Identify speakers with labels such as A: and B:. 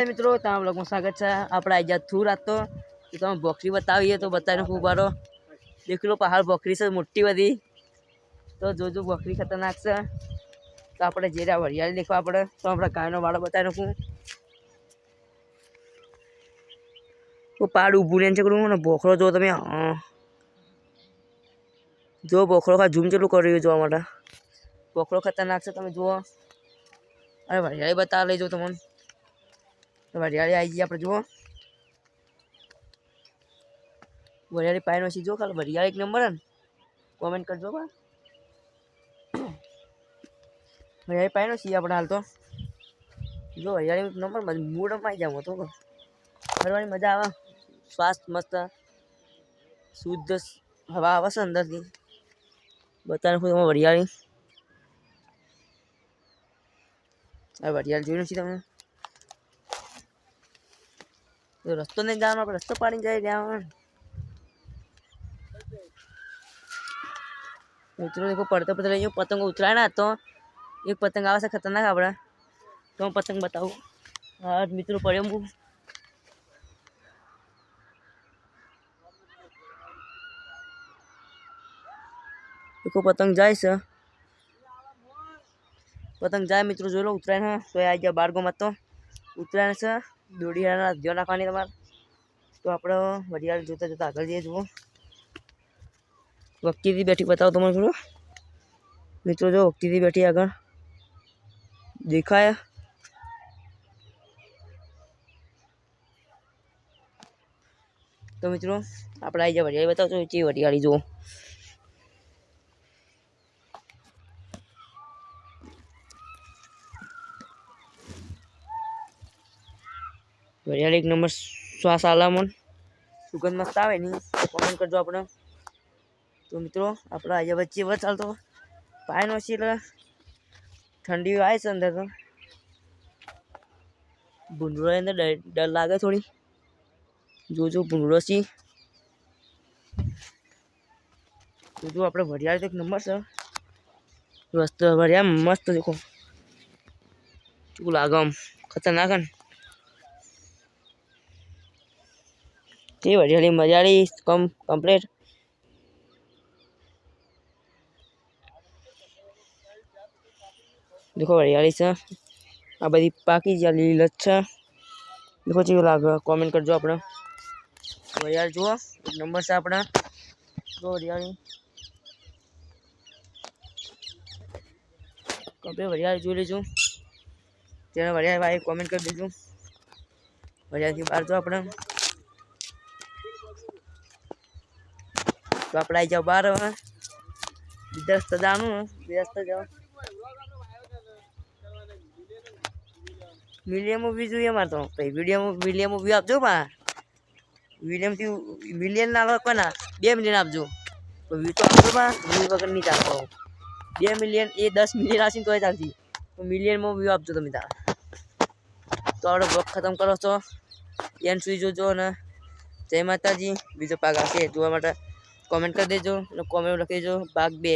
A: हाय मित्रों, तमाम लोगों में स्वागत है। अपना आज थू रात तो તમે બોકરી બતાવીએ તો બતાવીને ખૂબ બારો દેખ લો પહાડ બોકરી છે મોટી બધી તો જો બોકરી ખતરનાક છે તો આપણે જે વરિયાળી દેખવા આપણે તો આપણે ગાયનો વાળો બતાવી નાખું તો પાડ ઊભું રહે છે કરું ને બોકરો જો તમે જો બોકરો કા ઝૂમ ચેલું કરી જોવા માટે બોકરો ખતરનાક છે તમે જુઓ અરે વરિયાળી બતાવી લેજો તમને વરિયાળી આવી ગઈ આપણે જુઓ વરિયાળી પાયનો સીજો ખાલી વરિયાળી એક નંબર ને કોમેન્ટ કરજો બા વરિયાળી પાયનો સી આપણે હાલ તો જો વરિયાળી એક નંબર મૂડમાં આવી જાવ તો ફરવાની મજા આવે શ્વાસ મસ્ત શુદ્ધ હવા આવે છે અંદરથી બતાવે હું વરિયાળી આ વરિયાળી જોઈ નથી તમે तो रस्तो नहीं जाना पर रस्तो पानी जाए जाओ मित्रों देखो पढ़ते पढ़ते रहिए पतंग उतराए ना तो एक पतंग आवा से खतरनाक आपड़ा तो पतंग बताओ आज मित्रों पढ़े हम देखो पतंग जाए से पतंग जाए मित्रों जो लो उतराए ना तो आ गया बार गो मत तो उतराए से દોડી ધ્યાન રાખવાની તમારે તો આપણે વરિયાળી જોતા જોતા આગળ જઈએ જુઓ વક્તીથી બેઠી બતાવો તમારે થોડું મિત્રો જો વક્તીથી બેઠી આગળ દેખાય તો મિત્રો આપણે આવી જાય વરિયાળી બતાવજો એ વરિયાળી જુઓ वरियाળી एक नंबर श्वास आला मन सुगंध मस्त आवे नहीं तो कमेंट करजो अपने तो मित्रों अपना आज बच्चे बस चाल तो पाए नो सी ठंडी आए से अंदर तो भूंडरो अंदर डर लागे थोड़ी जो भूंडरो सी तो जो अपने वरियाળી तो एक नंबर से मस्त वरियाળી मस्त देखो चू लागे आम खतरनाक है वरियाળી मजाड़ी कम्प्लीट देखो वरियाળી से आ बधी पाकी जा लीलच है देखो चेवो लागे कमेंट करजो अपने वरियाળી जुओ एक नंबर से अपने जो वरियाળી कम्प्लीट वरियाળી जोई लेजो तेरे वरियाળી भाई कमेंट कर देजो वरियाળી की बार जो अपने तो आप आई जाओ बाहर रस्ता जानो रास्ता जाओ विलियम मूवी જોઈએ માર તો ભાઈ વિલિયમ મૂવી આપજો બા વિલિયમ થી મિલિયન ના લો કોના 2 મિલિયન આપજો તો વ્યૂ તો આપજો બા વ્યૂ વગર નહીં ચાલતો 2 મિલિયન એ 10 મિલિયન આસીન તોય ચાલતી તો મિલિયન માં વ્યૂ આપજો તમે તાર તો આપણે બ્લોગ ખતમ કરો છો એન સુઈ જોજો ને જય માતાજી બીજો પાગ આવશે જોવા માટે कमेंट कर देजो कमेंट रख देजो भाग 2।